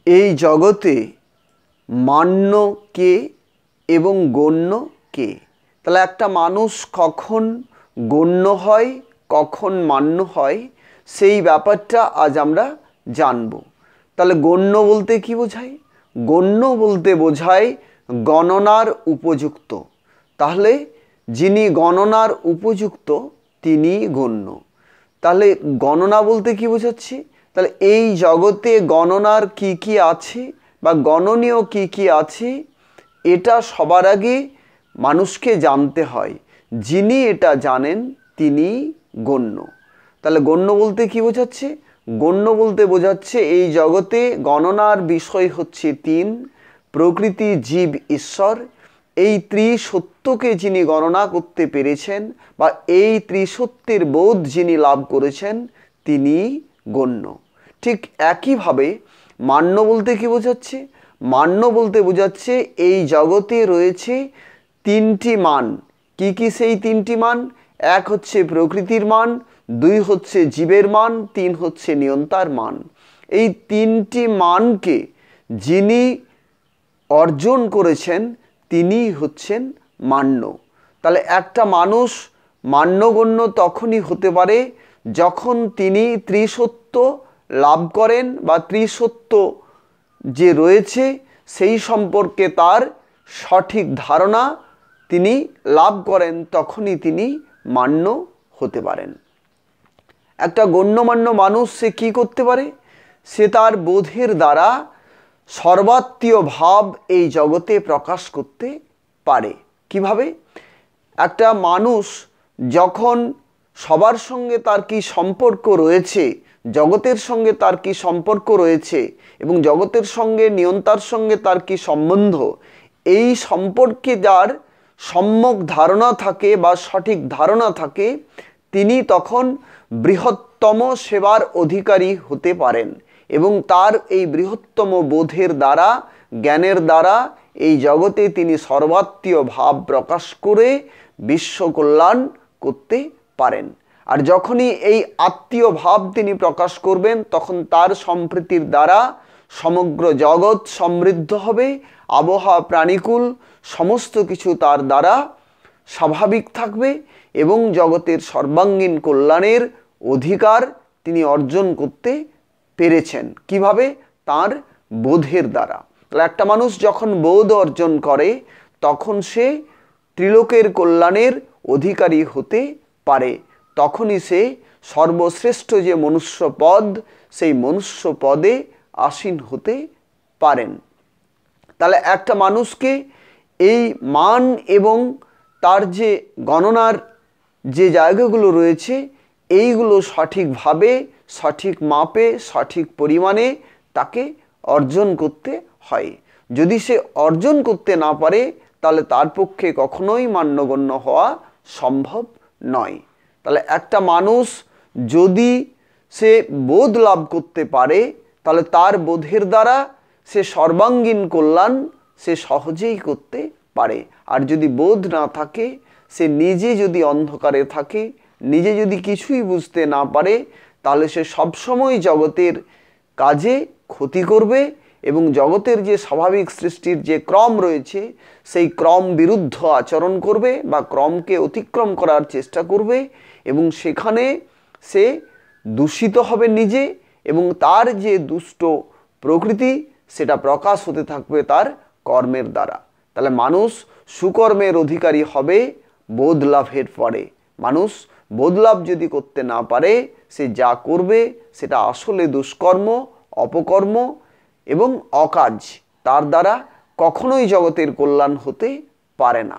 এই জগতে মান্য কে এবং গণ্য কে? তাহলে একটা মানুষ কখন গণ্য হয়, কখন মান্য হয়, সেই ব্যাপারটা আজ আমরা জানব। তাহলে গণ্য বলতে কি বোঝায়? গণ্য বলতে বোঝায় গণনার উপযুক্ত। তাহলে যিনি গণনার উপযুক্ত তিনি গণ্য। তাহলে গণনা বলতে কি বোঝাচ্ছি? তাহলে এই জগতে গণনার কি কি আছে বা গণনীয় কি কি আছে, এটা সবার আগে মানুষকে জানতে হয়। যিনি এটা জানেন তিনি গণ্য। তাহলে গণ্য বলতে কি বোঝাচ্ছে? গণ্য বলতে বোঝাচ্ছে এই জগতে গণনার বিষয় হচ্ছে তিন: প্রকৃতি, জীব, ঈশ্বর। এই ত্রিসত্যকে যিনি গণনা করতে পেরেছেন বা এই ত্রিসত্যের বোধ যিনি লাভ করেছেন তিনি গণ্য। ঠিক একইভাবে মান্য বলতে কি বোঝাচ্ছে? মান্য বলতে বোঝাচ্ছে এই জগতে রয়েছে তিনটি মান। কি কি সেই তিনটি মান? এক হচ্ছে প্রকৃতির মান, দুই হচ্ছে জীবের মান, তিন হচ্ছে নিয়ন্তার মান। এই তিনটি মানকে যিনি অর্জন করেছেন তিনি হচ্ছেন মান্য। তাহলে একটা মানুষ মান্যগণ্য তখনই হতে পারে যখন তিনি ত্রিসত্য লাভ করেন বা ত্রিসত্য যে রয়েছে সেই সম্পর্কে তার সঠিক ধারণা তিনি লাভ করেন, তখনই তিনি মান্য হতে পারেন। একটা গণ্যমান্য মানুষ সে কি করতে পারে? সে তার বোধের দ্বারা সর্বাত্মীয় ভাব এই জগতে প্রকাশ করতে পারে। কিভাবে? একটা মানুষ যখন সবার সঙ্গে তার কি সম্পর্ক রয়েছে, জগতের সঙ্গে তার কি সম্পর্ক রয়েছে এবং জগতের সঙ্গে নিয়ন্তার সঙ্গে তার কি সম্বন্ধ, এই সম্পর্কে যার সম্যক ধারণা থাকে বা সঠিক ধারণা থাকে তিনি তখন বৃহত্তম সেবার অধিকারী হতে পারেন এবং তার এই বৃহত্তম বোধের দ্বারা, জ্ঞানের দ্বারা এই জগতে তিনি সর্বাত্মীয় ভাব প্রকাশ করে বিশ্ব কল্যাণ করতে পারেন। আর যখনই এই আত্মীয় ভাব তিনি প্রকাশ করবেন তখন তার সম্প্রীতির দ্বারা সমগ্র জগৎ সমৃদ্ধ হবে, আবহাওয়া, প্রাণীকুল সমস্ত কিছু তার দ্বারা স্বাভাবিক থাকবে এবং জগতের সর্বাঙ্গীন কল্যাণের অধিকার তিনি অর্জন করতে পেরেছেন। কিভাবে? তার বোধের দ্বারা। তাহলে একটা মানুষ যখন বোধ অর্জন করে তখন সে ত্রিলোকের কল্যাণের অধিকারী হতে পারে। তখনই সে সর্বশ্রেষ্ঠ যে মনুষ্য পদ, সেই মনুষ্য পদে আসীন হতে পারেন। তাহলে একটা মানুষকে এই মান এবং তার যে গণনার যে জায়গাগুলো রয়েছে এইগুলো সঠিকভাবে, সঠিক মাপে, সঠিক পরিমাণে তাকে অর্জন করতে হয়। যদি সে অর্জন করতে না পারে তাহলে তার পক্ষে কখনোই মান্যগণ্য হওয়া সম্ভব নয়। তাহলে একটা মানুষ যদি সে বোধ লাভ করতে পারে তাহলে তার বোধের দ্বারা সে সর্বাঙ্গীন কল্যাণ সে সহজেই করতে পারে। আর যদি বোধ না থাকে, সে নিজে যদি অন্ধকারে থাকে, নিজে যদি কিছুই বুঝতে না পারে, তাহলে সে সবসময় জগতের কাজে ক্ষতি করবে এবং জগতের যে স্বাভাবিক সৃষ্টির যে ক্রম রয়েছে সেই ক্রম বিরুদ্ধ আচরণ করবে বা ক্রমকে অতিক্রম করার চেষ্টা করবে এবং সেখানে সে দূষিত হবে নিজে এবং তার যে দুষ্ট প্রকৃতি সেটা প্রকাশ হতে থাকবে তার কর্মের দ্বারা। তাহলে মানুষ সুকর্মের অধিকারী হবে বোধ লাভের পরে। মানুষ বোধ লাভ যদি করতে না পারে সে যা করবে সেটা আসলে দুষ্কর্ম, অপকর্ম এবং অকাজ। তার দ্বারা কখনোই জগতের কল্যাণ হতে পারে না।